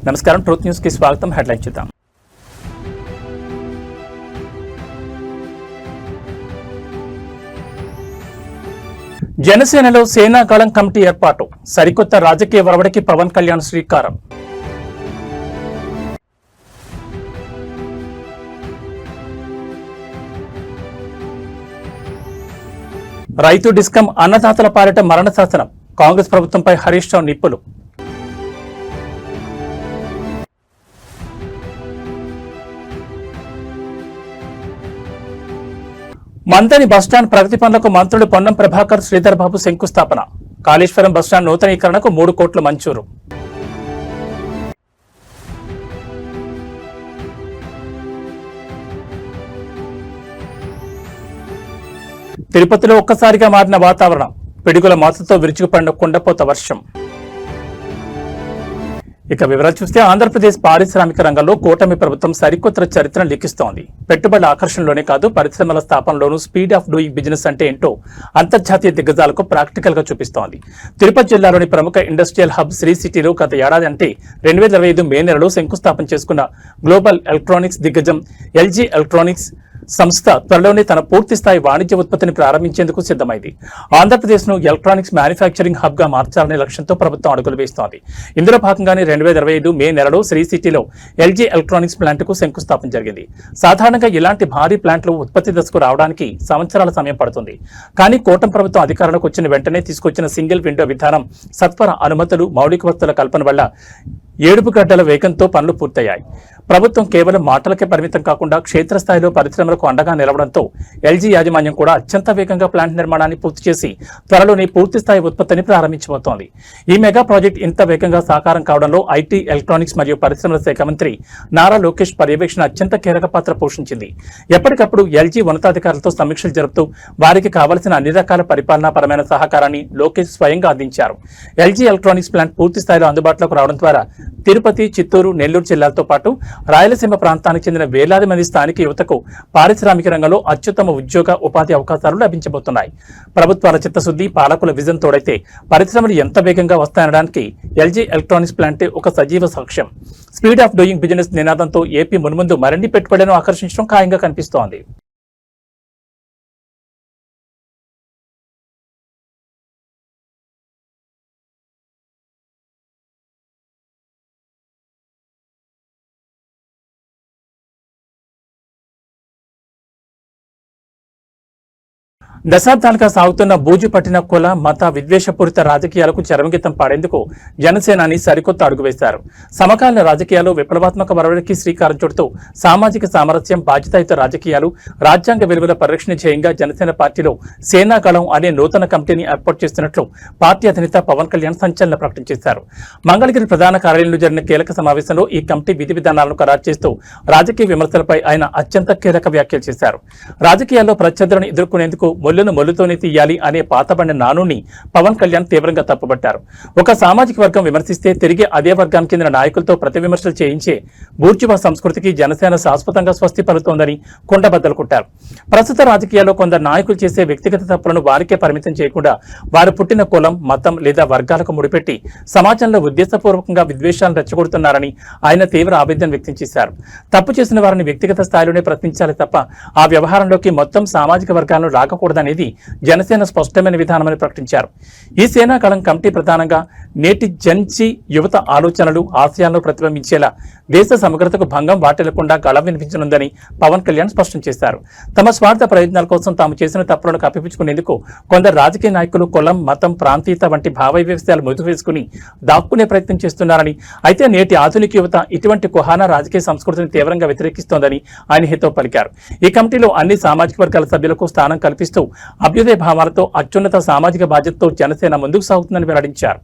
నమస్కారం, truth news కి స్వాగతం. హెడ్లైన్ చూద్దాం. జనసేనలో సేనాగళం కమిటీ ఏర్పాటు, సరికొత్త రాజకీయ వరవడికి పవన్ కళ్యాణ్ శ్రీకారం. రైతు డిస్కం అన్నదాతల పాలిట మరణ శాసనం, కాంగ్రెస్ ప్రభుత్వంపై హరీష్ రావు నిప్పులు. మంతని బస్టాండ్ ప్రగతి పనులకు మంత్రులు పొన్నం ప్రభాకర్, శ్రీధర్ బాబు శంకుస్థాపన. కాళేశ్వరం బస్టాండ్ నూతనీకరణకు 3 కోట్ల మంజూరు. తిరుపతిలో ఒక్కసారిగా మారిన వాతావరణం, పిడుగుల మాతతో విరుచుకుపడిన కుండపోత వర్షం. ఇక వివరాలు చూస్తే, ఆంధ్రప్రదేశ్ పారిశ్రామిక రంగంలో కూటమి ప్రభుత్వం సరికొత్త చరిత్రను లిఖిస్తోంది. పెట్టుబడుల ఆకర్షణలోనే కాదు, పరిశ్రమల స్థాపనలోనూ స్పీడ్ ఆఫ్ డూయింగ్ బిజినెస్ అంటే ఏంటో అంతర్జాతీయ దిగ్గజాలకు ప్రాక్టికల్ గా చూపిస్తోంది. తిరుపతి జిల్లాలోని ప్రముఖ ఇండస్ట్రియల్ హబ్ శ్రీ సిటీలో గత ఏడాది అంటే 2025 మే నెలలో శంకుస్థాపన చేసుకున్న గ్లోబల్ ఎలక్ట్రానిక్స్ దిగ్గజం LG ఎలక్ట్రానిక్స్ సంస్థ త్వరలోనే తన పూర్తిస్థాయి వాణిజ్య ఉత్పత్తిని ప్రారంభించేందుకు సిద్ధమైంది. ఆంధ్రప్రదేశ్ ను ఎలక్ట్రానిక్స్ మ్యానుఫ్యాక్చరింగ్ హబ్ గా మార్చాలనే లక్ష్యంతో ప్రభుత్వం అడుగులు వేస్తోంది. ఇందులో భాగంగానే 2025 మే నెలలో శ్రీ సిటీలో LG ఎలక్ట్రానిక్స్ ప్లాంట్ కు శంకుస్థాపన జరిగింది. సాధారణంగా ఇలాంటి భారీ ప్లాంట్లు ఉత్పత్తి దశకు రావడానికి సంవత్సరాల సమయం పడుతుంది. కానీ కూటమి ప్రభుత్వం అధికారంలోకి వచ్చిన వెంటనే తీసుకొచ్చిన సింగిల్ విండో విధానం, సత్వర అనుమతులు, మౌలిక వసతుల కల్పన వల్ల ఏడుపు గడ్డల వేగంతో పనులు పూర్తయ్యాయి. ప్రభుత్వం కేవలం మాటలకే పరిమితం కాకుండా క్షేత్రస్థాయిలో పరిశ్రమలకు అండగా నిలవడంతో LG యాజమాన్యం కూడా అత్యంత వేగంగా ప్లాంట్ నిర్మాణాన్ని పూర్తి చేసి త్వరలోనే పూర్తిస్థాయి ఉత్పత్తిని ప్రారంభించబోతోంది. ఈ మెగా ప్రాజెక్ట్ ఇంత వేగంగా సాకారం కావడంలో IT, ఎలక్ట్రానిక్స్ మరియు పరిశ్రమల శాఖ మంత్రి నారా లోకేష్ పర్యవేక్షణ అత్యంత కీలక పాత్ర పోషించింది. ఎప్పటికప్పుడు LG ఉన్నతాధికారులతో సమీక్షలు జరుపుతూ వారికి కావలసిన అన్ని రకాల పరిపాలనాపరమైన సహకారాన్ని లోకేష్ స్వయంగా అందించారు. LG ఎలక్ట్రానిక్స్ ప్లాంట్ పూర్తి స్థాయిలో అందుబాటులోకి రావడం ద్వారా తిరుపతి, చిత్తూరు, నెల్లూరు జిల్లాలతో పాటు రాయలసీమ ప్రాంతానికి చెందిన వేలాది మంది స్థానిక యువతకు పారిశ్రామిక రంగంలో అత్యుత్తమ ఉద్యోగ ఉపాధి అవకాశాలు లభించబోతున్నాయి. ప్రభుత్వాల చిత్తశుద్ధి, పాలకుల విజన్ తోడైతే పరిశ్రమలు ఎంత వేగంగా వస్తాయనడానికి LG ఎలక్ట్రానిక్స్ ప్లాంటే ఒక సజీవ సాక్ష్యం. స్పీడ్ ఆఫ్ డూయింగ్ బిజినెస్ నినాదంతో ఏపీ మున్ముందు మరిన్ని పెట్టుబడులను ఆకర్షించడం ఖాయంగా కనిపిస్తోంది. దశాబ్దాలుగా సాగుతున్న బూజు పట్టిన కుల, మత విద్వేషపూరిత రాజకీయాలకు చరమగీతం పాడేందుకు జనసేనాని సరికొత్త అడుగు వేశారు. సమకాలీన రాజకీయాలు విప్లవాత్మక వరవడికి శ్రీకారం చుడుతూ సామాజిక సామరస్యం, బాధ్యతాయుత రాజకీయాలు, రాజ్యాంగ విలువల పరిరక్షణ ధ్యేయంగా జనసేన పార్టీలో సేనాగళం అనే నూతన కమిటీని ఏర్పాటు చేస్తున్నట్లు పార్టీ అధినేత పవన్ కళ్యాణ్ సంచలన ప్రకటన చేశారు. మంగళగిరి ప్రధాన కార్యాలయంలో జరిగిన కీలక సమావేశంలో ఈ కమిటీ విధి విధానాలను ఖరారు చేస్తూ రాజకీయ విమర్శలపై ఆయన అత్యంత కీలక వ్యాఖ్యలు చేశారు. రాజకీయాల్లో ప్రత్యర్థులను ఎదుర్కొనేందుకు మొల్లును మొల్లుతోనే తీయాలి అనే పాతబడిన నానుని పవన్ కళ్యాణ్ తీవ్రంగా తప్పుబట్టారు. ఒక సామాజిక వర్గం విమర్శిస్తే తిరిగి అదే వర్గానికి చెందిన నాయకులతో ప్రతి విమర్శలు చేయించే బూర్జువా సంస్కృతికి జనసేన శాశ్వతంగా స్వస్తి పలుతోందని కుండబద్దలు కొట్టారు. ప్రస్తుత రాజకీయాల్లో కొందరు నాయకులు చేసే వ్యక్తిగత తప్పులను వారికే పరిమితం చేయకుండా వారు పుట్టిన కులం, మతం లేదా వర్గాలకు ముడిపెట్టి సమాజంలో ఉద్దేశపూర్వకంగా విద్వేషాలను రెచ్చగొడుతున్నారని ఆయన తీవ్ర ఆవేదన వ్యక్తం చేశారు. తప్పు చేసిన వారిని వ్యక్తిగత స్థాయిలోనే ప్రశ్నించాలి తప్ప ఆ వ్యవహారంలోకి మొత్తం సామాజిక వర్గాలను రాకూడదని అనేది జనసేన స్పష్టమైన విధానమని ప్రకటించారు. ఈ సేనాగళం కమిటీ ప్రధానంగా నేటి జన్జీ యువత ఆలోచనలు, ఆశయాలను ప్రతిబింబించేలా దేశ సమగ్రతకు భంగం వాటిల్లకుండా గళం వినిపించనుందని పవన్ కళ్యాణ్ స్పష్టం చేశారు. తమ స్వార్థ ప్రయోజనాల కోసం తాము చేసిన తప్పులను కప్పిపుచ్చుకునేందుకు కొందరు రాజకీయ నాయకులు కులం, మతం, ప్రాంతీయత వంటి భావ వ్యవస్థలు ముదుగు వేసుకుని దాక్కునే ప్రయత్నం చేస్తున్నారని, అయితే నేటి ఆధునిక యువత ఇటువంటి కుహానా రాజకీయ సంస్కృతిని తీవ్రంగా వ్యతిరేకిస్తోందని ఆయన హితవు పలికారు. ఈ కమిటీలో అన్ని సామాజిక వర్గాల సభ్యులకు స్థానం కల్పిస్తూ అభ్యుదయ భావాలతో అత్యున్నత సామాజిక బాధ్యతతో జనసేన ముందుకు సాగుతుందని వెల్లడించారు.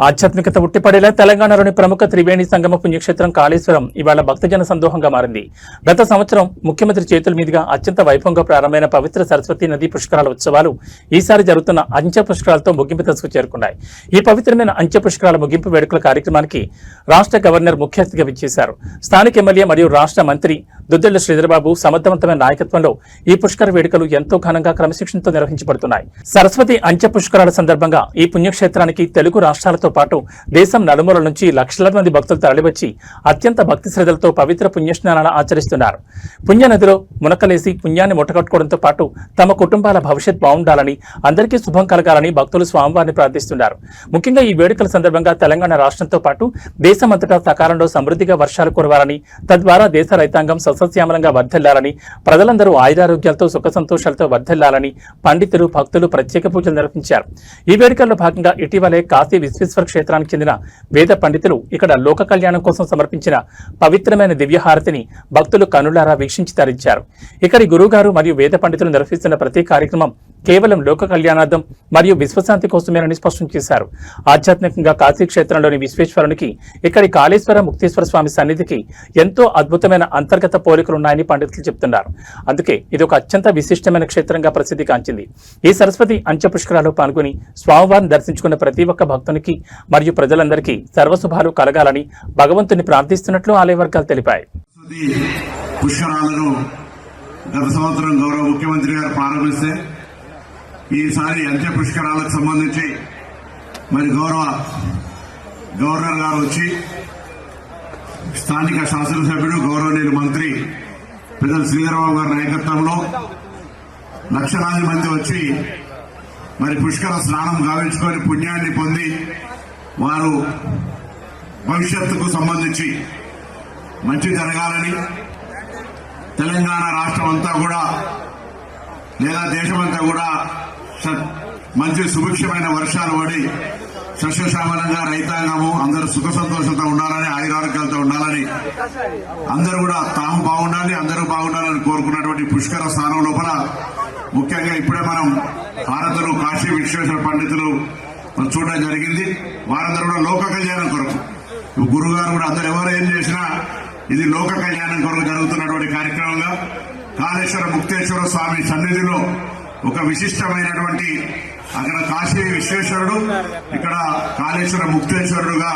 ఆధ్యాత్మికత ఉట్టిపడేలా తెలంగాణలోని ప్రముఖ త్రివేణి సంగమ పుణ్యక్షేత్రం కాళేశ్వరం ఇవాళ భక్తజన సందోహంగా మారింది. గత సంవత్సరం ముఖ్యమంత్రి చేతుల మీదుగా అత్యంత వైభవంగా ప్రారంభమైన పవిత్ర సరస్వతి నదీ పుష్కరాల ఉత్సవాలు ఈసారి జరుగుతున్న అంచె పుష్కరాలతో ముగింపు దశకు చేరుకున్నాయి. ఈ పవిత్రమైన అంచె పుష్కరాల ముగింపు వేడుకల కార్యక్రమానికి రాష్ట్ర గవర్నర్ ముఖ్య అతిథిగా విచ్చేశారు. స్థానిక ఎమ్మెల్యే మరియు రాష్ట్ర మంత్రి దుద్దెళ్ల శ్రీధరబాబు సమర్థవంతమైన నాయకత్వంలో ఈ పుష్కర వేడుకలు ఎంతో ఘనంగా క్రమశిక్షణతో నిర్వహించబడుతున్నాయి. సరస్వతి అంచె పుష్కరాల సందర్భంగా ఈ పుణ్యక్షేత్రానికి తెలుగు రాష్ట్రాలతో పాటు దేశం నలుమూలల నుంచి లక్షలాది మంది భక్తులు తరలివచ్చి అత్యంత భక్తి శ్రద్ధలతో పవిత్ర పుణ్యస్నానాలను ఆచరిస్తున్నారు. పుణ్యనదిలో మునకలేసి పుణ్యాన్ని ముట్టగట్టుకోవడంతో పాటు తమ కుటుంబాల భవిష్యత్ బాగుండాలని, అందరికీ శుభం కలగాలని భక్తులు స్వామివారిని ప్రార్థిస్తున్నారు. ముఖ్యంగా ఈ వేడుకల సందర్భంగా తెలంగాణ రాష్ట్రంతో పాటు దేశమంతటా సకాలంలో సమృద్ధిగా వర్షాలు కురవాలని, తద్వారా దేశ రైతాంగం సస్యశ్యామలంగా వర్ధిల్లాలని, ప్రజలందరూ ఆయురారోగ్యాలతో సుఖ సంతోషాలతో వర్ధిల్లాలని పండితులు, భక్తులు ప్రత్యేక పూజలు నిర్వహించారు. ఈ వేడుకల్లో భాగంగా ఇటీవలే కాశీ విశ్వేశ్వర క్షేత్రానికి చెందిన వేద పండితులు ఇక్కడ లోక కళ్యాణం కోసం సమర్పించిన పవిత్రమైన దివ్యహారతిని భక్తులు కనులారా వీక్షించి తరించారు. ఇక్కడి గురువుగారు మరియు వేద పండితులు నిర్వహిస్తున్న ప్రతి కార్యక్రమం కేవలం లోక కళ్యాణార్థం మరియు విశ్వశాంతి కోసమేనని స్పష్టం చేశారు. ఆధ్యాత్మికంగా కాశీ క్షేత్రంలోని విశ్వేశ్వరునికి ఇక్కడి కాళేశ్వర ముక్తేశ్వర స్వామి సన్నిధికి ఎంతో అద్భుతమైన అంతర్గత పోలికలున్నాయని పండితులు చెబుతున్నారు. అందుకే ఇది ఒక అత్యంత విశిష్టమైన క్షేత్రంగా ప్రసిద్ధి కాంచింది. ఈ సరస్వతి అంచె పుష్కరాల్లో పాల్గొని స్వామివారిని దర్శించుకున్న ప్రతి ఒక్క భక్తునికి మరియు ప్రజలందరికీ సర్వశుభాలు కలగాలని భగవంతుని ప్రార్థిస్తున్నట్లు ఆలయ వర్గాలు తెలిపాయి. గత సంవత్సరం గౌరవ ముఖ్యమంత్రి గారు ప్రారంభిస్తే ఈసారి అంచె పుష్కరాలకు సంబంధించి మరి గౌరవ గవర్నర్ గారు వచ్చి స్థానిక శాసనసభ్యుడు గౌరవనీయులు మంత్రి పెద్దల శ్రీధరబాబు గారి నాయకత్వంలో లక్షలాది మంది వచ్చి మరి పుష్కర స్నానం గావించుకొని పుణ్యాన్ని పొంది వారు భవిష్యత్తుకు సంబంధించి మంచి జరగాలని, తెలంగాణ రాష్ట్రం అంతా కూడా లేదా దేశమంతా కూడా మంచి సుభిక్షమైన వర్షాలు పడి సస్యశ్యామలంగా రైతాంగము అందరూ సుఖ సంతోషంతో ఉండాలని, ఆయురారోగ్యాలతో ఉండాలని, అందరూ కూడా తాము బాగుండాలి, అందరూ బాగుండాలని కోరుకున్నటువంటి పుష్కర స్థానం లోపల ముఖ్యంగా ఇప్పుడే మనం భారతులు కాశీ విశ్వేశ్వర పండితులు చూడడం జరిగింది. వారందరూ కూడా లోక కళ్యాణం కొరకు, గురుగారు కూడా అందరూ ఎవరు ఏం చేసినా ఇది లోక కళ్యాణం కొరకు జరుగుతున్నటువంటి కార్యక్రమంగా కాళేశ్వర ముక్తేశ్వర స్వామి సన్నిధిలో ఒక విశిష్టమైనటువంటి అక్కడ కాశీ విశ్వేశ్వరుడు, ఇక్కడ కాళేశ్వర ముక్తేశ్వరుడుగా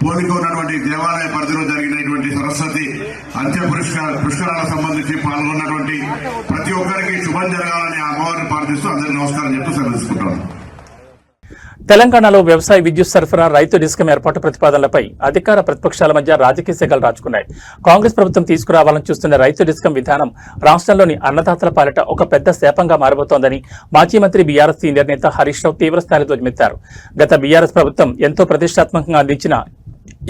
పోలిక ఉన్నటువంటి దేవాలయ పరిధిలో జరిగినటువంటి సరస్వతి అంత్య పుష్కరాలకు సంబంధించి పాల్గొన్నటువంటి ప్రతి ఒక్కరికి శుభం జరగాలని అమ్మవారిని ప్రార్థిస్తూ అందరికీ నమస్కారం చెప్తూ సెలవుకుంటాను. తెలంగాణలో వ్యవసాయ విద్యుత్ సరఫరా, రైతు డిస్కం ఏర్పాటు ప్రతిపాదనలపై అధికార ప్రతిపక్షాల మధ్య రాజకీయ సెగలు రాచుకున్నాయి. కాంగ్రెస్ ప్రభుత్వం తీసుకురావాలని చూస్తున్న రైతు డిస్కం విధానం రాష్ట్రంలోని అన్నదాతల పాలిట ఒక పెద్ద శాపంగా మారబోతోందని మాజీ మంత్రి బీఆర్ఎస్ సీనియర్ నేత హరీష్ రావు తీవ్రస్థాయిలో ధ్వజమెత్తారు. గత బీఆర్ఎస్ ప్రభుత్వం ఎంతో ప్రతిష్టాత్మకంగా అందించిన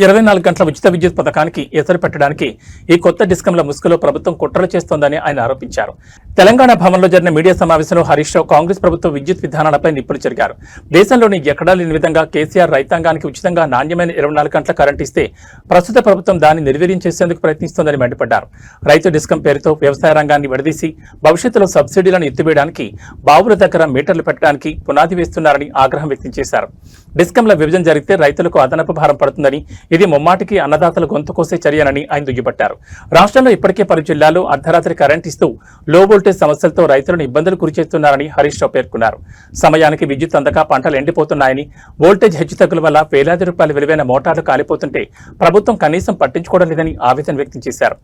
24 గంటల ఉచిత విద్యుత్ పథకానికి ఎసరు పెట్టడానికి ఈ కొత్త డిస్కంల ముసుగులో ప్రభుత్వం కుట్రలు చేస్తోందని ఆయన ఆరోపించారు. తెలంగాణ భవన్లో జరిగిన మీడియా సమావేశంలో హరీష్ రావు కాంగ్రెస్ ప్రభుత్వ విద్యుత్ విధానాలపై నిప్పులు చెరిగారు. దేశంలోని ఎక్కడా లేని విధంగా కేసీఆర్ రైతాంగానికి ఉచితంగా నాణ్యమైన 24 గంటల కరెంట్ ఇస్తే ప్రస్తుత ప్రభుత్వం దాన్ని నిర్వీర్యం చేసేందుకు ప్రయత్నిస్తోందని మండిపడ్డారు. రైతు డిస్కం పేరుతో వ్యవసాయ రంగాన్ని విడదీసి భవిష్యత్తులో సబ్సిడీలను ఎత్తివేయడానికి, బావుల దగ్గర మీటర్లు పెట్టడానికి పునాది వేస్తున్నారని ఆగ్రహం వ్యక్తం చేశారు. డిస్కంల విభజన జరిగితే రైతులకు అదనపు భారం పడుతుందని, ఇది ముమ్మాటికి అన్నదాతల గొంతు కోసే చర్యనని ఆయన దుయ్యబట్టారు. రాష్ట్రంలో ఇప్పటికే పలు జిల్లాల్లో అర్ధరాత్రి కరెంట్ ఇస్తూ లో వోల్టేజ్ సమస్యలతో రైతులను ఇబ్బందులు గురిచేస్తున్నారని హరీష్ రావు పేర్కొన్నారు. సమయానికి విద్యుత్ అందక పంటలు ఎండిపోతున్నాయని, వోల్టేజ్ హెచ్చుతగ్గుల వల్ల వేలాది రూపాయల విలువైన మోటార్లు కాలిపోతుంటే ప్రభుత్వం కనీసం పట్టించుకోవడం లేదని ఆవేదన వ్యక్తం చేశారు.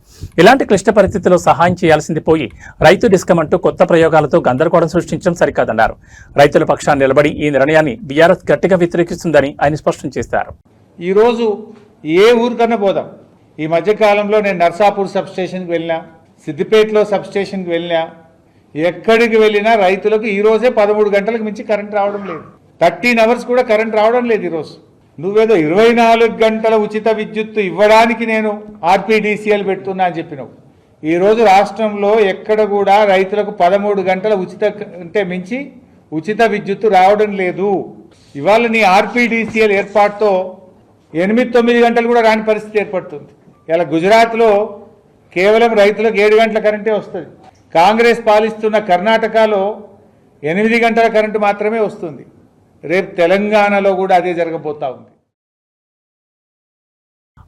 ఇలాంటి క్లిష్ట పరిస్థితుల్లో సహాయం చేయాల్సింది పోయి రైతు డిస్కం అంటూ కొత్త ప్రయోగాలతో గందరగోళం సృష్టించడం సరికాదన్నారు. రైతుల పక్షాన్ని నిలబడి ఈ నిర్ణయాన్ని బీఆర్ఎస్ గట్టిగా వ్యతిరేకిస్తుందని ఆయన స్పష్టం చేశారు. ఈరోజు ఏ ఊరికన్నా పోదాం. ఈ మధ్యకాలంలో నేను నర్సాపూర్ సబ్ స్టేషన్కి వెళ్ళినా, సిద్దిపేటలో సబ్ స్టేషన్కి వెళ్ళినా, ఎక్కడికి వెళ్ళినా రైతులకు ఈరోజే 13 గంటలకు మించి కరెంట్ రావడం లేదు. 13 అవర్స్ కూడా కరెంట్ రావడం లేదు. ఈరోజు నువ్వేదో 24 గంటల ఉచిత విద్యుత్తు ఇవ్వడానికి నేను ఆర్పీడీసీఎల్ పెడుతున్నా అని చెప్పినావు. ఈరోజు రాష్ట్రంలో ఎక్కడ కూడా రైతులకు 13 గంటల ఉచిత అంటే మించి ఉచిత విద్యుత్తు రావడం లేదు. ఇవాళ నీ ఆర్పీడీసీఎల్ ఏర్పాటుతో 8-9 గంటలు కూడా రాని పరిస్థితి ఏర్పడుతుంది. ఇలా గుజరాత్లో కేవలం రైతులకు 7 గంటల కరెంటే వస్తుంది. కాంగ్రెస్ పాలిస్తున్న కర్ణాటకలో 8 గంటల కరెంటు మాత్రమే వస్తుంది. రేపు తెలంగాణలో కూడా అదే జరగబోతా ఉంది.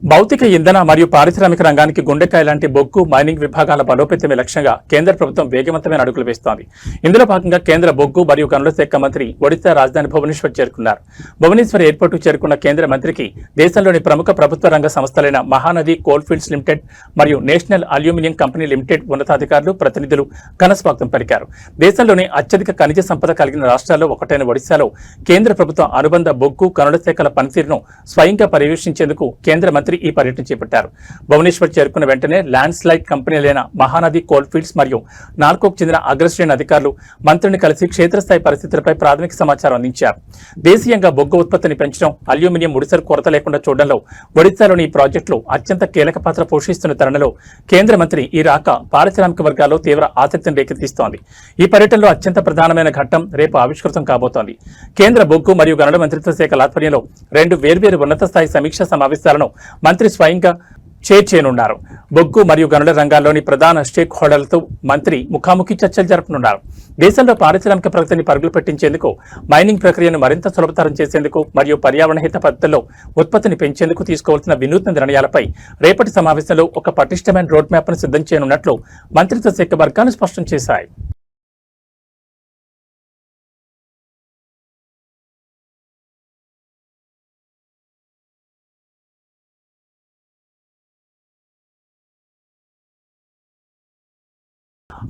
భౌతిక ఇంధన మరియు పారిశ్రామిక రంగానికి గుండెకాయ లాంటి బొగ్గు మైనింగ్ విభాగాల బలోపేతమే లక్ష్యంగా కేంద్ర ప్రభుత్వం వేగవంతమైన అడుగులు వేస్తోంది. ఇందులో భాగంగా కేంద్ర బొగ్గు మరియు గనుల శాఖ మంత్రి ఒడిశా రాజధాని భువనేశ్వర్ చేరుకున్నారు. భువనేశ్వర్ ఎయిర్పోర్టుకు చేరుకున్న కేంద్ర మంత్రికి దేశంలోని ప్రముఖ ప్రభుత్వ రంగ సంస్థలైన మహానది కోల్ఫీల్డ్స్ లిమిటెడ్ మరియు నేషనల్ అల్యూమినియం కంపెనీ లిమిటెడ్ ఉన్నతాధికారులు ప్రతినిధులు ఘన స్వాగతం పలికారు. దేశంలోని అత్యధిక ఖనిజ సంపద కలిగిన రాష్ట్రాల్లో ఒకటైన ఒడిశాలో కేంద్ర ప్రభుత్వం అనుబంధ బొగ్గు గనుల శాఖల పనితీరును స్వయంగా పర్యవేక్షించేందుకు కేంద్ర మంత్రి ఈ పర్యటన చేపట్టారు. భువనేశ్వర్ చేరుకున్న వెంటనే ల్యాండ్ స్లైడ్ కంపెనీలైన మహానది కోల్ఫీల్డ్స్ మరియు నాల్కోకు చెందిన అగ్రశ్రేణి అధికారులు మంత్రిని కలిసి క్షేత్రస్థాయి పరిస్థితులపై ప్రాథమిక సమాచారం అందించారు. దేశీయంగా బొగ్గు ఉత్పత్తిని పెంచడం, అల్యూమినియం ముడిసరు కొరత లేకుండా చూడడంలో ఒడిశాలోని ఈ ప్రాజెక్టులు అత్యంత కీలక పాత్ర పోషిస్తున్న తరుణంలో కేంద్ర మంత్రి ఈ రాక పారిశ్రామిక వర్గాల్లో తీవ్ర ఆసక్తిని రేకెత్తిస్తోంది. ఈ పర్యటనలో అత్యంత ప్రధానమైన ఘట్టం రేపు ఆవిష్కృతం కాబోతోంది. కేంద్ర బొగ్గు మరియు గనుల మంత్రిత్వ శాఖల ఆధ్వర్యంలో 2 వేర్వేరు ఉన్నత స్థాయి సమీక్షా సమావేశాలను మంత్రి స్వయంగా చేయనున్నారు. బొగ్గు మరియు గనుల రంగాల్లోని ప్రధాన స్టేక్ హోల్డర్లతో మంత్రి ముఖాముఖి చర్చలు జరపనున్నారు. దేశంలో పారిశ్రామిక ప్రగతిని పరుగులు పెట్టించేందుకు, మైనింగ్ ప్రక్రియను మరింత సులభతరం చేసేందుకు మరియు పర్యావరణ హిత పద్ధతుల్లో ఉత్పత్తిని పెంచేందుకు తీసుకోవాల్సిన వినూత్న నిర్ణయాలపై రేపటి సమావేశంలో ఒక పటిష్టమైన రోడ్ మ్యాప్ను సిద్ధం చేయనున్నట్లు మంత్రిత్వ శాఖ వర్గాలు స్పష్టం చేశాయి.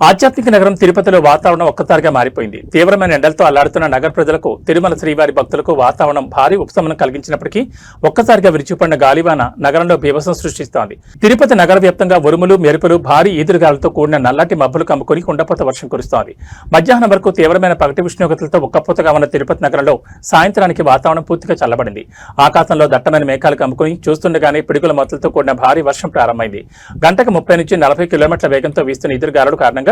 ఆధ్యాత్మిక నగరం తిరుపతిలో వాతావరణం ఒక్కసారిగా మారిపోయింది. తీవ్రమైన ఎండలతో అల్లాడుతున్న నగర ప్రజలకు, తిరుమల శ్రీవారి భక్తులకు వాతావరణం భారీ ఉపశమనం కలిగించినప్పటికీ ఒక్కసారిగా విరిచిపడిన గాలివాన నగరంలో బీభత్సం సృష్టిస్తోంది. తిరుపతి నగర వ్యాప్తంగా ఉరుములు, మెరుపులు, భారీ ఈదురుగాలతో కూడిన నల్లటి మబ్బులు కమ్ముకుని కుండపోత వర్షం కురుస్తోంది. మధ్యాహ్నం వరకు తీవ్రమైన పగటి ఉష్ణోగ్రతలతో ఉక్కపోతగా ఉన్న తిరుపతి నగరంలో సాయంత్రానికి వాతావరణం పూర్తిగా చల్లబడింది. ఆకాశంలో దట్టమైన మేఘాలు కమ్ముకుని చూస్తుండగానే పిడుగుల మొత్తలతో కూడిన భారీ వర్షం ప్రారంభమైంది. గంటకు 30 నుంచి 40 కిలోమీటర్ల వేగంతో వీస్తున్న ఈదురుగాలుల కారణంగా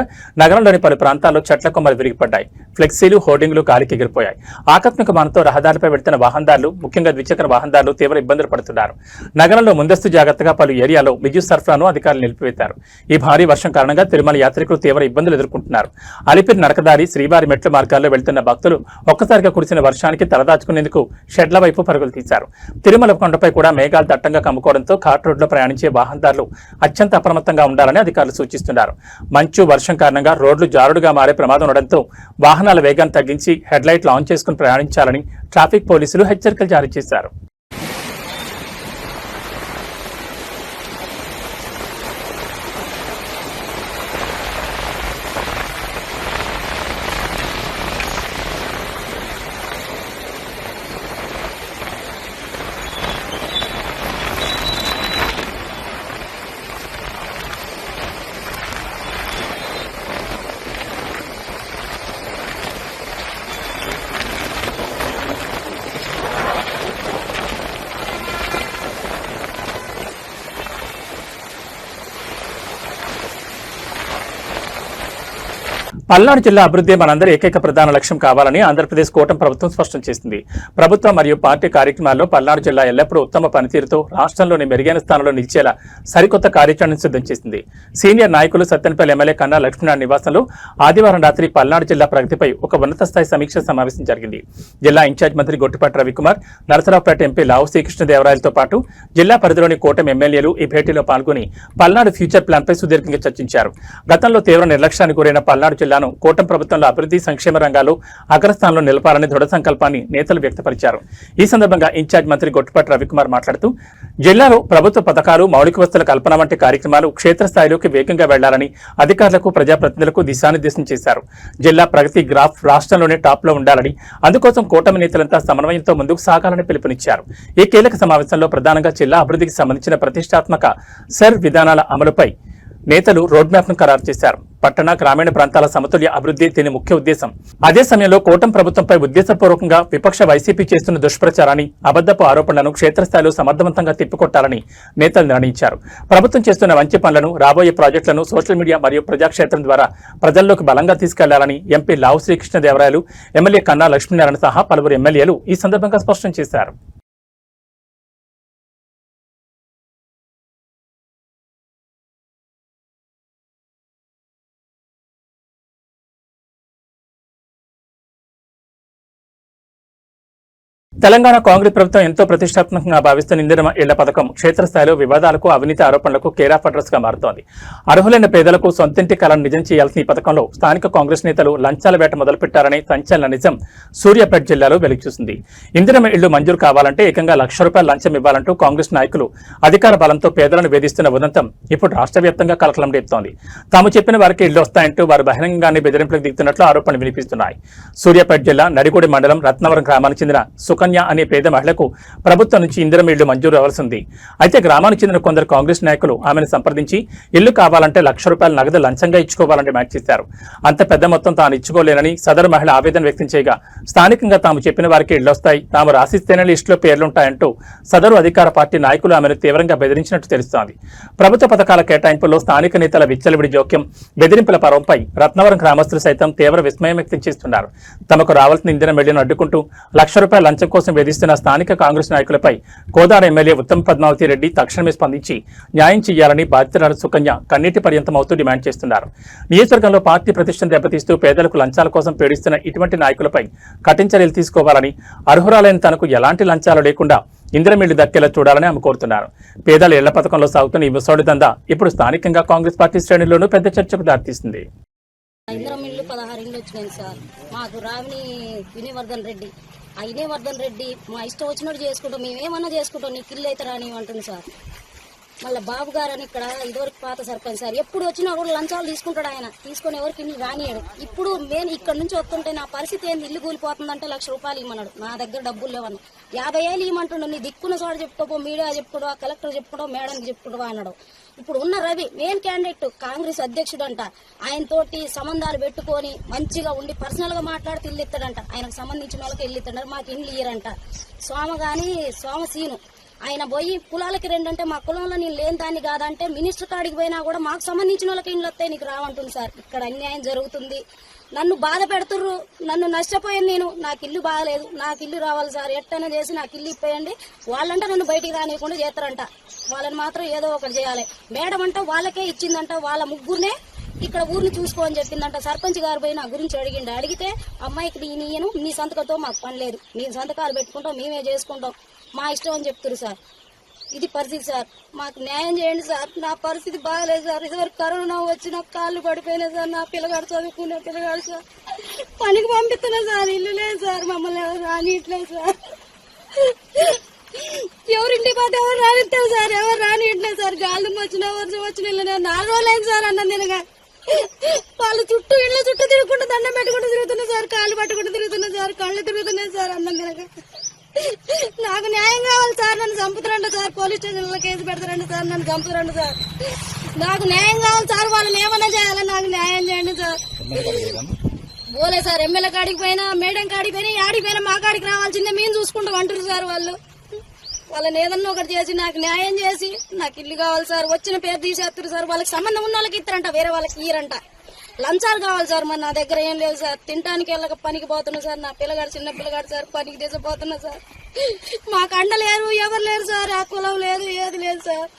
నగరంలోని పలు ప్రాంతాల్లో చెట్ల కొమ్మలు విరిగిపడ్డాయి. ఫ్లెక్సీలు, హోర్డింగ్లు గాలికి ఎగిరిపోయాయి. ఆకస్మిక వానతో రహదారిపై వెళ్తున్న వాహనదారులు, ముఖ్యంగా ద్విచక్ర వాహనదారులు తీవ్ర ఇబ్బందులు పడుతున్నారు. నగరంలో ముందస్తు జాగ్రత్తగా పలు ఏరియాలో విద్యుత్ సరఫరాను అధికారులు నిలిపివేశారు. ఈ భారీ వర్షం కారణంగా తిరుమల యాత్రికులు తీవ్ర ఇబ్బందులు ఎదుర్కొంటున్నారు. అలిపిరి నడకదారి, శ్రీవారి మెట్ల మార్గాల్లో వెళ్తున్న భక్తులు ఒక్కసారిగా కురిసిన వర్షానికి తలదాచుకునేందుకు షెడ్ల వైపు పరుగులు తీశారు. తిరుమల కొండపై కూడా మేఘాలు దట్టంగా కమ్ముకోవడంతో ఘాట్ రోడ్లో ప్రయాణించే వాహనదారులు అత్యంత అప్రమత్తంగా ఉండాలని అధికారులు సూచిస్తున్నారు. మంచు, వర్షం కారణంగా రోడ్లు జారుడుగా మారే ప్రమాదం ఉండడంతో వాహనాల వేగాన్ని తగ్గించి హెడ్ లైట్లు ఆన్ చేసుకుని ప్రయాణించాలని ట్రాఫిక్ పోలీసులు హెచ్చరికలు జారీ చేశారు. పల్నాడు జిల్లా అభివృద్ధి మనందరి ఏకైక ప్రధాన లక్ష్యం కావాలని ఆంధ్రప్రదేశ్ కూటమి ప్రభుత్వం స్పష్టం చేసింది. ప్రభుత్వం మరియు పార్టీ కార్యక్రమాల్లో పల్నాడు జిల్లా ఎల్లప్పుడూ ఉత్తమ పనితీరుతో రాష్ట్రంలోని మెరుగైన స్థానంలో నిలిచేలా సరికొత్త కార్యాచరణను సిద్ధం చేసింది. సీనియర్ నాయకులు సత్తెనపల్లి ఎమ్మెల్యే కన్నా లక్ష్మీనారాయణ నివాసంలో ఆదివారం రాత్రి పల్నాడు జిల్లా ప్రగతిపై ఒక ఉన్నత స్థాయి సమీక్ష సమావేశం జరిగింది. జిల్లా ఇన్ఛార్జ్ మంత్రి గొట్టిపాటి రవికుమార్, నరసరావుపేట ఎంపీ లావు శ్రీకృష్ణదేవరాయలతో పాటు జిల్లా పరిధిలోని కూటమి ఎమ్మెల్యేలు ఈ భేటీలో పాల్గొని పల్నాడు ఫ్యూచర్ ప్లాన్పై సుదీర్ఘంగా చర్చించారు. గతంలో తీవ్ర నిర్లక్ష్యానికి గురైన పల్నాడు జిల్లాను కూటమి ప్రభుత్వంలో అభివృద్ధి, సంక్షేమ రంగాల్లో అగ్రస్థానంలో నిలపాలని దృఢ సంకల్పాన్ని నేతలు వ్యక్తపరిచారు. ఈ సందర్భంగా ఇన్ఛార్జ్ మంత్రి గొట్టిపాటి రవికుమార్ మాట్లాడుతూ జిల్లాలో ప్రభుత్వ పథకాలు, మౌలిక వసతుల కల్పన వంటి కార్యక్రమాలు క్షేత్రస్థాయిలోకి వేగంగా వెళ్లాలని అధికారులకు, ప్రజాప్రతినిధులకు దిశానిర్దేశం చేశారు. జిల్లా ప్రగతి గ్రాఫ్ రాష్ట్రంలోనే టాప్ లో ఉండాలని, అందుకోసం కూటమి నేతలంతా సమన్వయంతో ముందుకు సాగాలని పిలుపునిచ్చారు. ఈ కీలక సమావేశంలో ప్రధానంగా జిల్లా అభివృద్ధికి సంబంధించిన ప్రతిష్టాత్మక సర్ విధానాల అమలుపై నేతలు రోడ్ మ్యాప్ ను ఖరారు చేశారు. పట్టణ, గ్రామీణ ప్రాంతాల సమతుల్య అభివృద్ధి దీని ముఖ్య ఉద్దేశం. అదే సమయంలో కూటమి ప్రభుత్వంపై ఉద్దేశపూర్వకంగా విపక్ష వైసీపీ చేస్తున్న దుష్ప్రచారాన్ని, అబద్ధపు ఆరోపణలను క్షేత్రస్థాయిలో సమర్థవంతంగా తిప్పికొట్టాలని నేతలు నిర్ణయించారు. ప్రభుత్వం చేస్తున్న మంచి పనులను, రాబోయే ప్రాజెక్టులను సోషల్ మీడియా మరియు ప్రజాక్షేత్రం ద్వారా ప్రజల్లోకి బలంగా తీసుకెళ్లాలని ఎంపీ లావు శ్రీకృష్ణదేవరాయలు, ఎమ్మెల్యే కన్నా లక్ష్మీనారాయణ సహా పలువురు ఎమ్మెల్యేలు ఈ సందర్భంగా స్పష్టం చేశారు. తెలంగాణ కాంగ్రెస్ ప్రభుత్వం ఎంతో ప్రతిష్టాత్మకంగా భావిస్తున్న ఇందిరమ్మ ఇళ్ల పథకం క్షేత్రస్థాయిలో వివాదాలకు అవినీతి ఆరోపణలకు కేర్ ఆఫ్ అడ్రస్ గా మారుతోంది. అర్హులైన పేదలకు సొంతింటి కలను నిజం చేయాల్సిన ఈ పథకంలో స్థానిక కాంగ్రెస్ నేతలు లంచాల వేట మొదలుపెట్టారనే సంచలన నిజం సూర్యాపేట జిల్లాలో వెలుగుచూసింది. ఇందిరమ్మ ఇళ్లు మంజూరు కావాలంటే ఏకంగా ₹1,00,000 లంచం ఇవ్వాలంటూ కాంగ్రెస్ నాయకులు అధికార బలంతో పేదలను వేధిస్తున్న ఉదంతం ఇప్పుడు రాష్ట్ర వ్యాప్తంగా కలకలం రేపుతోంది. తాము చెప్పిన వారికి ఇళ్లు వస్తాయంటూ వారు బహిరంగంగానే బెదిరింపులకు దిగుతున్నట్లు ఆరోపణలు వినిపిస్తున్నాయి. సూర్యాపేట జిల్లా నడిగూడి మండలం రత్నవరం గ్రామానికి చెందిన సుకన్య అనే పేద మహిళకు ప్రభుత్వం నుంచి ఇందిరమ్మ ఇళ్లు మంజూరు అవ్వాల్సింది. అయితే గ్రామానికి చెందిన కొందరు కాంగ్రెస్ నాయకులు ఆమెను సంప్రదించి ఇల్లు కావాలంటే ₹1,00,000 నగదు లంచంగా ఇచ్చుకోవాలని డిమాండ్ చేశారు. అంత పెద్ద మొత్తం తాను ఇచ్చుకోలేనని సదరు మహిళ ఆవేదన వ్యక్తం చేయగా స్థానికంగా తాము చెప్పిన వారికి ఇళ్లొస్తాయి, తాము రాసిస్తేనే లిస్టులో పేర్లుంటాయంటూ సదరు అధికార పార్టీ నాయకులు ఆమెను తీవ్రంగా బెదిరించినట్టు తెలుస్తోంది. ప్రభుత్వ పథకాల కేటాయింపుల్లో స్థానిక నేతల విచ్చలవిడి జోక్యం, బెదిరింపుల పర్వంపై రత్నవరం గ్రామస్తులు సైతం తీవ్ర విస్మయం వ్యక్తం చేస్తున్నారు. తమకు రావాల్సిన ఇందిరమ్మ ఇళ్లను అడ్డుకుంటూ ₹1,00,000 లంచం కోసం వేధిస్తున్న స్థానిక కాంగ్రెస్ నాయకులపై కోదాడ ఎమ్మెల్యే ఉత్తమ్ పద్మావతి రెడ్డి తక్షణమే స్పందించి న్యాయం చేయాలని బాధితురాలు సుకన్య కన్నీటి పర్యంతం అవుతూ డిమాండ్ చేస్తున్నారు. నియోజకవర్గంలో పార్టీ ప్రతిష్టను దెబ్బతీస్తూ పేదలకు లంచాల కోసం పీడిస్తున్న ఇటువంటి నాయకులపై కఠిన చర్యలు తీసుకోవాలని, అర్హురాలైన తనకు ఎలాంటి లంచాలు లేకుండా ఇందిరమ్మ ఇళ్లు దక్కేలా చూడాలని ఆమె కోరుతున్నారు. పేదల ఇళ్ల పథకంలో సాగుతున్న ఈ ముసోడి దందా ఇప్పుడు స్థానికంగా కాంగ్రెస్ పార్టీ శ్రేణుల్లోనూ పెద్ద చర్చకు దారితీస్తుంది. ఇందిరమ్మ ఇల్లు 16 ఇండ్లు వచ్చినాయి సార్. మాకు రావిని వినయవర్ధన్ రెడ్డి, ఆ వినయవర్ధన్ రెడ్డి మా ఇష్టం వచ్చినట్టు చేసుకుంటాం, మేమేమన్నా చేసుకుంటాం, నీకు ఇల్లు అయితే రాని అంటుంది సార్. మళ్ళీ బాబు గారు అని ఇక్కడ ఇదివరకు పాత సర్పంచ్ సార్, ఎప్పుడు వచ్చినా కూడా లంచాలు తీసుకుంటాడు ఆయన, తీసుకొని ఎవరికి ఇల్లు రానియాడు. ఇప్పుడు నేను ఇక్కడ నుంచి వస్తుంటే నా పరిస్థితి ఏంది, ఇల్లు కూలిపోతుందంటే ₹1,00,000 ఇవ్వమన్నాడు. నా దగ్గర డబ్బులు లేవన్నా, 50,000 ఇవ్వమంటుండు. నీ దిక్కున్న చోట చెప్పుకోపో, మీడియా చెప్పుకోవా, కలెక్టర్ చెప్పుకోవడం, మేడంకి చెప్పుకోవా అన్నాడు. ఇప్పుడు ఉన్న రవి మెయిన్ క్యాండిడేట్, కాంగ్రెస్ అధ్యక్షుడు అంట. ఆయన తోటి సంబంధాలు పెట్టుకొని మంచిగా ఉండి పర్సనల్ గా మాట్లాడితే ఇల్లు ఇస్తాడంట. ఆయనకు సంబంధించిన వాళ్ళకి ఇల్లు ఇస్తాడు, మాకు ఇల్లు ఇయ్యరంట. సోమ సీను ఆయన పోయి కులాలకి 2 అంటే మా కులంలో నేను లేని దాన్ని కాదంటే మినిస్టర్ కాడికి పోయినా కూడా మాకు సంబంధించిన వాళ్ళకి ఇల్లు వస్తాయి, నీకు రావంటుంది సార్. ఇక్కడ అన్యాయం జరుగుతుంది, నన్ను బాధ పెడుతుర్రు, నన్ను నష్టపోయాను నేను, నాకు ఇల్లు బాగలేదు, నాకు ఇల్లు రావాలి సార్, ఎట్టైనా చేసి నాకు ఇల్లు ఇప్పేయండి. వాళ్ళంటే నన్ను బయటికి రానియకుండా చేస్తారంట, వాళ్ళని మాత్రం ఏదో ఒకటి చేయాలి. మేడం అంట వాళ్ళకే ఇచ్చిందంట, వాళ్ళ ముగ్గురునే ఇక్కడ ఊరిని చూసుకోని చెప్పిందంట. సర్పంచ్ గారు పోయి నా గురించి అడిగితే అమ్మాయికి నేను నీ సంతకంతో మాకు పని లేదు, నీ సంతకాలు పెట్టుకుంటాం, మేమే చేసుకుంటాం, మా ఇష్టం అని చెప్తున్నారు సార్. ఇది పరిస్థితి సార్, మాకు న్యాయం చేయండి సార్. నా పరిస్థితి బాగలేదు సార్, ఇదివరకు కరోనా వచ్చి నాకు కాళ్ళు పడిపోయినాయి సార్, నా పిల్లగాడు చదువుకునే పిల్లగాడు సార్, పనికి పంపిస్తున్నా సార్, ఇల్లు లేదు సార్, మమ్మల్ని ఎవరు రానియట్లేదు సార్, ఎవరింటి పోతే ఎవరు రానిస్తారు సార్, ఎవరు రానియట్లేదు సార్. గాలి వచ్చిన వర్షం వచ్చిన ఇల్లు 4 రోజులైంది సార్ అన్నం తినగా. వాళ్ళ చుట్టూ ఇళ్ళ చుట్టూ తిరుగుకుంటూ దండం పెట్టుకుంటూ తిరుగుతున్నా సార్, కాళ్ళు పట్టుకుంటూ తిరుగుతున్నా సార్, కళ్ళు తిరుగుతున్నాయి సార్ అన్నం తినగా. నాకు న్యాయం కావాలి సార్, నన్ను చంపుతారంట సార్, పోలీస్ స్టేషన్లో కేసు పెడతారంట సార్, నన్ను చంపుతారంట సార్, నాకు న్యాయం కావాలి సార్, వాళ్ళని ఏమన్నా చేయాలని నాకు న్యాయం చేయండి సార్. పోలే సార్, ఎమ్మెల్యే కాడికి పోయినా, మేడం కాడికి పోయినా, ఆడికి పోయినా మా కాడికి రావాల్సిందే, మేము చూసుకుంటాం అంటారు సార్. వాళ్ళని ఏదన్నా ఒకటి చేసి నాకు న్యాయం చేసి నాకు ఇల్లు కావాలి సార్. వచ్చిన పేరు తీసేస్తారు సార్, వాళ్ళకి సంబంధం ఉన్న వాళ్ళకి ఇస్తారంట, వేరే వాళ్ళకి ఇయ్యరంట. లంచాలు కావాలి సార్, మరి నా దగ్గర ఏం లేదు సార్, తినడానికి వెళ్ళక పనికి పోతున్నా సార్, నా పిల్లగాడు చిన్న పిల్లగాడు సార్, పనికి తీసిపోతున్నా సార్, మాకు అండ లేరు, ఎవరు లేరు సార్, ఆ కులం లేదు, ఏది లేదు సార్,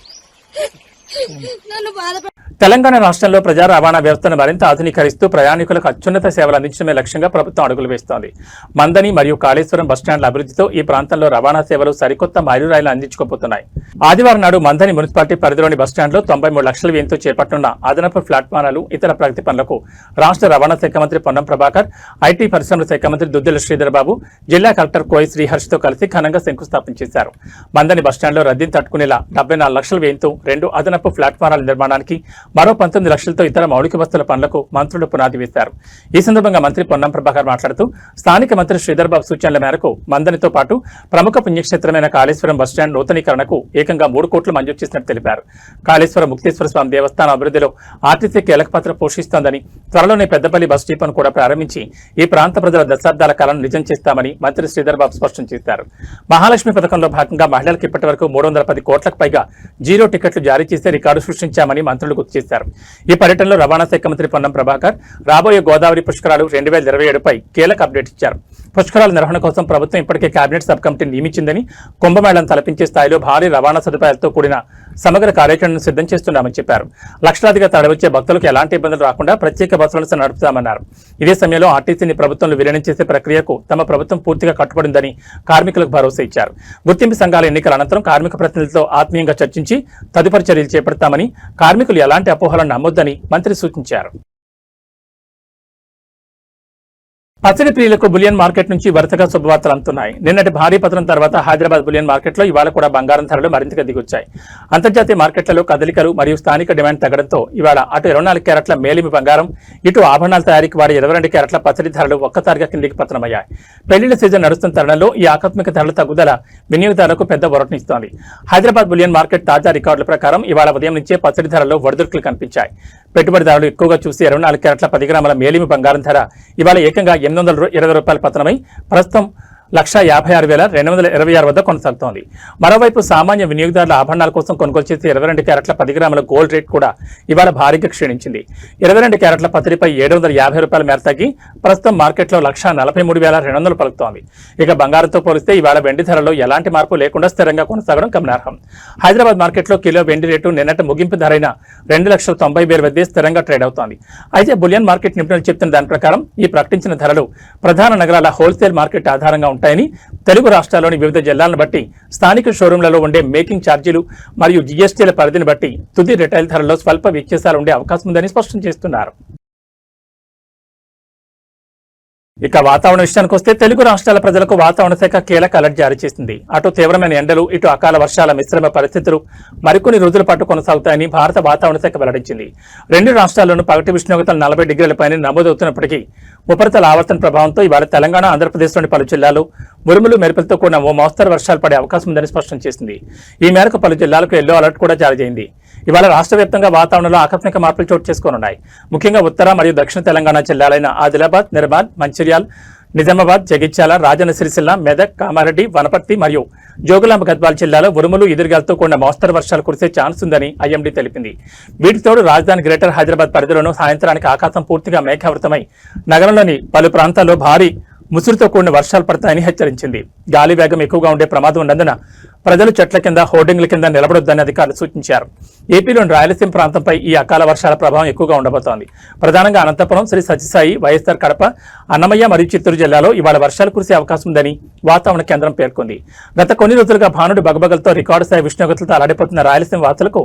నన్ను బాధపడ. తెలంగాణ రాష్ట్రంలో ప్రజా రవాణా వ్యవస్థను మరింత ఆధునీకరిస్తూ ప్రయాణికులకు అత్యున్నత సేవలు అందించడమే లక్ష్యంగా ప్రభుత్వం అడుగులు వేస్తోంది. మందని మరియు కాళేశ్వరం బస్టాండ్ల అభివృద్ధితో ఈ ప్రాంతంలో రవాణా సేవలు సరికొత్త మైలురాయిలు అందించుకోబోతున్నాయి. ఆదివారం నాడు మందని మున్సిపాలిటీ పరిధిలోని బస్టాండ్లో 93 లక్షల వ్యయంతో చేపట్టనున్న అదనపు ప్లాట్ఫారాలు, ఇతర ప్రగతి పనులకు రాష్ట్ర రవాణా శాఖ మంత్రి పొన్నం ప్రభాకర్, ఐటీ పరిశ్రమల శాఖ మంత్రి దుద్దిల శ్రీధర్ బాబు, జిల్లా కలెక్టర్ కోయి శ్రీహర్షితో కలిసి ఘనంగా శంకుస్థాపన చేశారు. మందని బస్టాండ్లో రద్దీని తట్టుకునేలా 74 లక్షల వ్యయంతో 2 అదనపు ప్లాట్ఫారాల నిర్మాణానికి, మరో 19 లక్షలతో ఇతర మౌలిక వస్తువుల పనులకు మంత్రులు పునాది వేశారు. ఈ సందర్భంగా మంత్రి పొన్నం ప్రభాకర్ మాట్లాడుతూ స్థానిక మంత్రి శ్రీధర్ బాబు సూచనల మేరకు మందనితో పాటు ప్రముఖ పుణ్యక్షేత్రమైన కాళేశ్వరం బస్టాండ్ నూతనీకరణకు ఏకంగా 3 కోట్లు మంజూరు చేసినట్టు తెలిపారు. కాళేశ్వరం ముక్తేశ్వర స్వామి దేవస్థానం అభివృద్ధిలో ఆర్టీసీ కీలక పాత్ర పోషిస్తోందని, త్వరలోనే పెద్దపల్లి బస్ డిపోను కూడా ప్రారంభించి ఈ ప్రాంత ప్రజల దశాబ్దాల కాలం నిజం చేస్తామని మంత్రి శ్రీధర్ బాబు స్పష్టం చేశారు. మహాలక్ష్మి పథకంలో భాగంగా మహిళలకు ఇప్పటి వరకు 310 కోట్లకు పైగా జీరో టికెట్లు జారీ చేసి రికార్డు సృష్టించామని మంత్రులు గుర్తు చేశారు. ఈ పర్యటనలో రవాణా శాఖ మంత్రి పొన్నం ప్రభాకర్ రాబోయే గోదావరి పుష్కరాలు 2027పై కీలక అప్డేట్ ఇచ్చారు. పుష్కరాల నిర్వహణ కోసం ప్రభుత్వం ఇప్పటికే కేబినెట్ సబ్ కమిటీని నియమించిందని, కుంభమేళాను తలపించే స్థాయిలో భారీ రవాణా సదుపాయాలతో కూడిన సమగ్ర కార్యాచరణను సిద్ధం చేస్తున్నామని చెప్పారు. లక్షలాదిగా తరలివచ్చే భక్తులకు ఎలాంటి ఇబ్బందులు రాకుండా ప్రత్యేక బస్సులను నడుపుతామన్నారు. ఇదే సమయంలో ఆర్టీసీని ప్రభుత్వంలో విలీనం చేసే ప్రక్రియకు తమ ప్రభుత్వం పూర్తిగా కట్టుబడిందని కార్మికులకు భరోసా ఇచ్చారు. గుర్తింపు సంఘాల ఎన్నికల అనంతరం కార్మిక ప్రతినిధులతో ఆత్మీయంగా చర్చించి తదుపరి చర్యలు చేపడతామని, కార్మికులు ఎలాంటి అపోహలను నమ్మొద్దని మంత్రి సూచించారు. పచ్చడి ప్రియులకు బులియన్ మార్కెట్ నుంచి వరుసగా శుభవార్తలు అందుతున్నాయి. నిన్నటి భారీ పతనం తర్వాత హైదరాబాద్ బులియన్ మార్కెట్లో ఇవాళ కూడా బంగారం ధరలు మరింతగా దిగొచ్చాయి. అంతర్జాతీయ మార్కెట్లలో కదలికలు మరియు స్థానిక డిమాండ్ తగ్గడంతో ఇవాళ అటు 24 క్యారెట్ల మేలిమి బంగారం, ఇటు ఆభరణాల తయారీకి వాడే 22 క్యారెట్ల పచ్చడి ధరలు ఒక్కసారిగా కిందికి పతనమయ్యాయి. పెళ్లిళ్ల సీజన్ నడుస్తున్న తరుణంలో ఈ ఆకస్మిక ధరల తగ్గుదల వినియోగదారులకు పెద్ద ఊరటనిస్తోంది. హైదరాబాద్ బులియన్ మార్కెట్ తాజా రికార్డుల ప్రకారం ఇవాళ ఉదయం నుంచే పచ్చడి ధరల్లో ఒడిదుడుకులు కనిపించాయి. పెట్టుబడిదారులు ఎక్కువగా చూసి 24 క్యారెట్ల 10 గ్రాముల మేలిమి బంగారం ధర ఇవాళ ఏకంగా 820 రూపాయల పతనమై ప్రస్తుతం 1,56,226 వద్ద కొనసాగుతోంది. మరోవైపు సామాన్య వినియోగదారుల ఆభరణాల కోసం కొనుగోలు చేసే 22 క్యారెట్ల 10 గ్రాముల గోల్డ్ రేట్ కూడా ఇవాళ భారీగా క్షీణించింది. 22 క్యారెట్ల పత్తిపై 750 రూపాయల మేర తగ్గి ప్రస్తుతం మార్కెట్లో 1,43,200 పలుకుతోంది. ఇక బంగారంతో పోలిస్తే ఇవాళ వెండి ధరలో ఎలాంటి మార్పు లేకుండా స్థిరంగా కొనసాగడం గమనార్హం. హైదరాబాద్ మార్కెట్లో కిలో వెండి రేటు నిన్నటి ముగింపు ధరైన 2,90,000 వద్దే స్థిరంగా ట్రేడ్ అవుతోంది. అయితే బులియన్ మార్కెట్ నిపుణులు చెప్తున్న దాని ప్రకారం ఈ ప్రకటించిన ధరలు ప్రధాన నగరాల హోల్సేల్ మార్కెట్ ఆధారంగా ఉంటాయని, తెలుగు రాష్ట్రాల్లోని వివిధ జిల్లాలను బట్టి స్థానిక షోరూంలలో ఉండే మేకింగ్ ఛార్జీలు మరియు జీఎస్టీల పరిధిని బట్టి తుది రిటైల్ ధరల్లో స్వల్ప వ్యత్యాసాలు ఉండే అవకాశం ఉందని స్పష్టం చేస్తున్నారు. ఇక వాతావరణ విషయానికి వస్తే తెలుగు రాష్ట్రాల ప్రజలకు వాతావరణ శాఖ కీలక అలర్ట్ జారీ చేసింది. అటు తీవ్రమైన ఎండలు, ఇటు అకాల వర్షాల మిశ్రమ పరిస్థితులు మరికొన్ని రోజుల పాటు కొనసాగుతాయని భారత వాతావరణ శాఖ వెల్లడించింది. 2 రాష్ట్రాల్లోనూ పగటి ఉష్ణోగ్రతలు 40 డిగ్రీలపైనే నమోదవుతున్నప్పటికీ ఉపరితల ఆవర్తన ప్రభావంతో ఇవాళ తెలంగాణ, ఆంధ్రప్రదేశ్లోని పలు జిల్లాలు ఉరుములు మెరుపులతో కూడిన ఓ మోస్తరు వర్షాలు పడే అవకాశం ఉందని స్పష్టం చేసింది. ఈ మేరకు పలు జిల్లాలకు ఎల్లో అలర్ట్ కూడా జారీ అయింది. ఇవాళ రాష్ట్ర వ్యాప్తంగా వాతావరణంలో ఆకస్మిక మార్పులు చోటు చేసుకోనున్నాయి. ముఖ్యంగా ఉత్తర మరియు దక్షిణ తెలంగాణ జిల్లాలైన ఆదిలాబాద్, నిర్మల్, మంచిర్యాల్, నిజామాబాద్, జగిత్యాల, రాజన్న సిరిసిల్ల, మెదక్, కామారెడ్డి, వనపర్తి మరియు జోగులాంబ గద్వాల జిల్లాలో ఉరుములు, ఎదురుగాలతో కూడిన మోస్తరు వర్షాలు కురిసే ఛాన్స్ ఉందని ఐఎండీ తెలిపింది. వీటితోడు రాజధాని గ్రేటర్ హైదరాబాద్ పరిధిలోనూ సాయంత్రానికి ఆకాశం పూర్తిగా మేఘావృతమై నగరంలోని పలు ప్రాంతాల్లో భారీ ముసురుతో కూడిన వర్షాలు పడతాయని హెచ్చరించింది. గాలి వేగం ఎక్కువగా ఉండే ప్రమాదం ఉన్నందున ప్రజలు చెట్ల కింద, హోర్డింగ్ల కింద నిలబడొద్దని అధికారులు సూచించారు. ఏపీలోని రాయలసీమ ప్రాంతంపై ఈ అకాల వర్షాల ప్రభావం ఎక్కువగా ఉండబోతోంది. ప్రధానంగా అనంతపురం, శ్రీ సత్యసాయి, వైఎస్ఆర్ కడప, అన్నమయ్య మరియు చిత్తూరు జిల్లాలో ఇవాళ వర్షాలు కురిసే అవకాశం ఉందని వాతావరణ కేంద్రం పేర్కొంది. గత కొన్ని రోజులుగా భానుడి బగబగలతో రికార్డు స్థాయి ఉష్ణోగ్రతలతో అలడిపోతున్న రాయలసీమ వాసులకు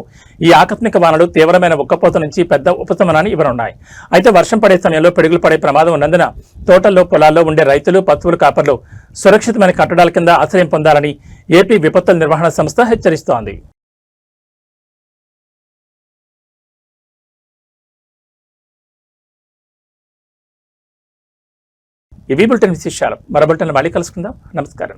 ఈ ఆకస్మిక వానలు తీవ్రమైన ఉక్కపోత నుంచి పెద్ద ఉపశమనాన్ని ఇవ్వనున్నాయి. అయితే వర్షం పడే సమయంలో పిడుగులు పడే ప్రమాదం ఉన్నందున తోటల్లో, పొలాల్లో ఉండే రైతులు, పశువుల కాపర్లు సురక్షితమైన కట్టడాల కింద ఆశ్రయం పొందాలని ఏపీ విపత్తుల నిర్వహణ సంస్థ హెచ్చరిస్తోంది. ఇవి బులెటిన్ విశేషాలు. మరో బులెటిన్లో మళ్ళీ కలుసుకుందాం. నమస్కారం.